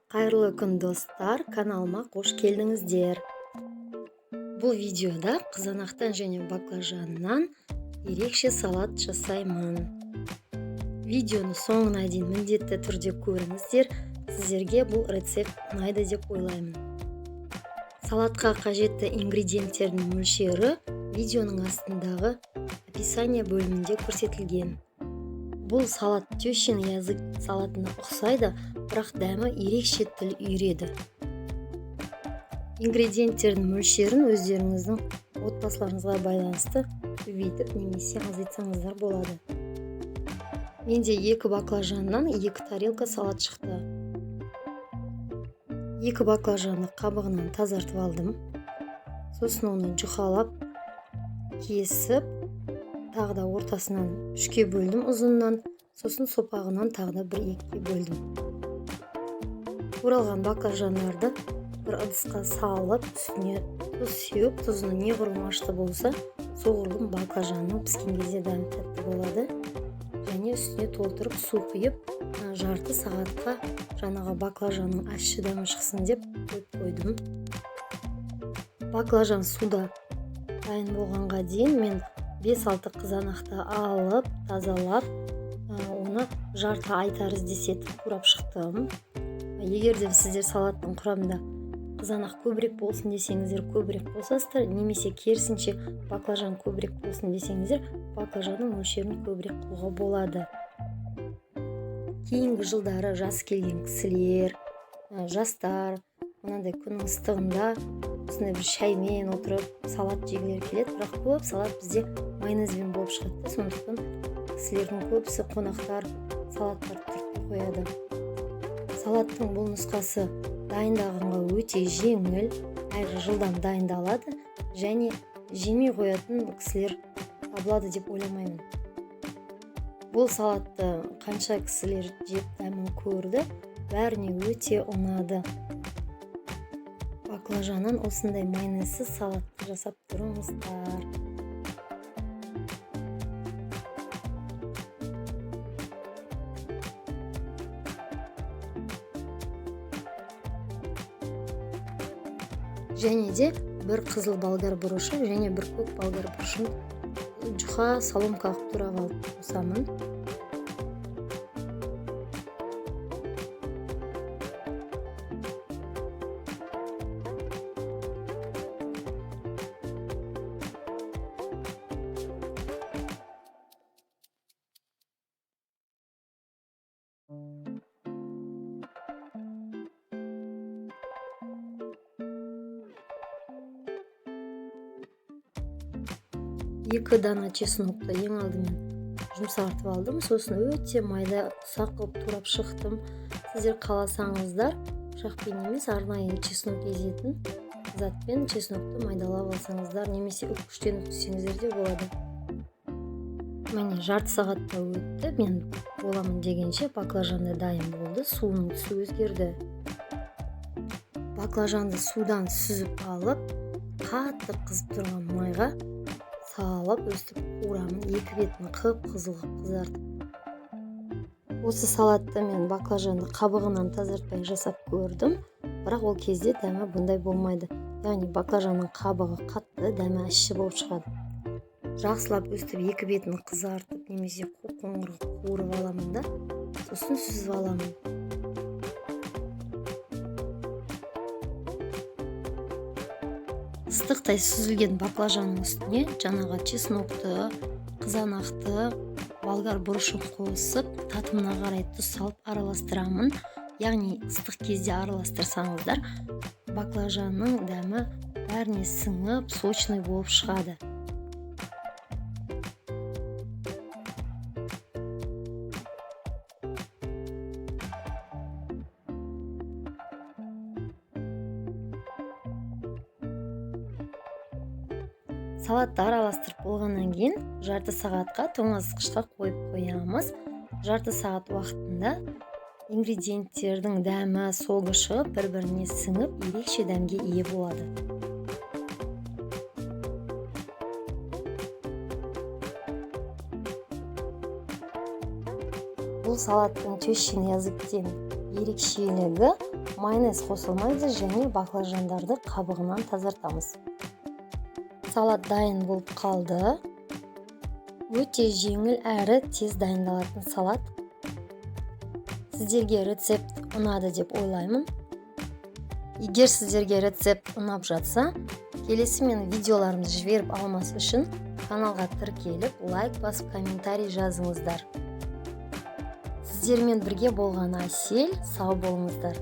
Қайырлы күн достар, каналыма қош келдіңіздер. Бұл видеода қызанақтан және баклажаннан ерекше салат жасаймын. Видеоны соңына дейін міндетті түрде көріңіздер. Сіздерге бұл рецепт ұнайды деп ойлаймын. Салатқа қажетті ингредиенттердің мөлшері видеоның астындағы описание бөлімінде көрсетілген. Бұл салат тещин язык салатына ұқсайды, бірақ дәмі ерекше тіл үйреді. Ингредиенттердің мөлшерін өздеріңіздің отбасыларыңызға байланысты көбейтіп немесе азайтсаңыздар болады. Менде 2 баклажаннан 2 тарелка салат шықты. 2 баклажанды қабығынан тазартып алдым. Сосын оны жұқалап, кесіп, тағы да ортасынан 3-ке бөлдім ұзыннан, сосын сопағынан тағы да 1-2-ке бөлдім. Туралған баклажандарды бір ыдысқа салып, үстіне тұз сеуіп, тұзының неғұрлым ашты болса, соғұрлым баклажанның піскен кезде дәмі тәтті болады. Және үстіне толтырып су құйып, жарты сағатқа жаңағы баклажанның ащы дәмі шықсын деп қойып қойдым. Баклажан суда дайын болғанға дейін мен 5-6 қызанақты алып, тазалап, оны жарты ай тәрізді етіп турап шықтым. Егер де сіздер салаттың құрамында қызанақ көбірек болсын десеңіздер, көбірек қосасыздар, немесе керісінше баклажан көбірек болсын десеңіздер, баклажанның мөлшерін көбірек қылуға болады. Кейінгі жылдары жас келген кісілер, жастар, мынандай күн ыстығында осындай бір шаймен отырып салат жегілер келеді, бірақ көп салат бізде майонезбен болып шығады. Сондықтан кісілердің көбісі қонақтар салаттар түртпей қояды. Салаттың бұл нұсқасы дайындағанға өте жеңіл, әрі жылдам дайындалады және жемей қоятын кісілер табылады деп ойламаймын. Бұл салатты қанша кісілер жеп дәмін көрді, бәріне өте ұнады. Баклажаннан осындай майонезсіз салатты жасап тұрыңыздар. Және де бір қызыл болгар бұрышы және бір көк болгар бұрышын жұқа соломка қылып турап алып қосамын. Екі дана чеснокты ең алдымен жұмсартып алдым, сосын өте майда ұсақ қылып турап шықтым. Сіздер қаласаңыздар, пышақпен емес, арнайы чеснок езетін затпен чеснокты майдалап алсаңыздар, немесе үккіштен үксеңіздер де болады. Міне жарты сағатта өтті, мен боламын дегенше баклажанды дайын болды, суының түсі өзгерді. Баклажанды судан сүзіп алып, қатты қызып тұрған майға салып, өстіп қуырамын, екі бетін қып-қызыл қызартып. Осы салатты мен баклажанды қабығынан тазартпай жасап көрдім, бірақ ол кезде дәмі бұндай болмайды. Яғни баклажанның қабығы қатты, дәмі ащы болып шығады. Жақсылап өстіп екі бетін қызартып, немесе қоңыр қуырып аламын да, сосын сүзіп аламын. Ыстықтай сүзілген баклажанның үстіне жаңағы чеснокты, қызанақты, болгар бұрышын қосып, татымына қарай тұз салып араластырамын. Яғни ыстық кезде араластырсаңыздар, баклажанның дәмі бәріне сіңіп, сочный болып шығады. Салатты араластырып болғаннан кейін жарты сағатқа тоңазытқышқа қойып қоямыз. Жарты сағат уақытында ингредиенттердің дәмі, солғы шығып, бір-біріне сіңіп, ерекше дәмге ие болады. Бұл Бұл салаттың төшін yazып кеткен ерекшелігі майонез қосылмайды және баклажандарды қабығынан тазартамыз. Салат дайын болып қалды. Өте жеңіл әрі тез дайындалатын салат. Сіздерге рецепт ұнады деп ойлаймын. Егер сіздерге рецепт ұнап жатса, келесі мен видеоларымды жіберіп алмас үшін каналға тіркеліп, лайк басып, комментарий жазыңыздар. Сіздермен бірге болған Әсел, сау болыңыздар.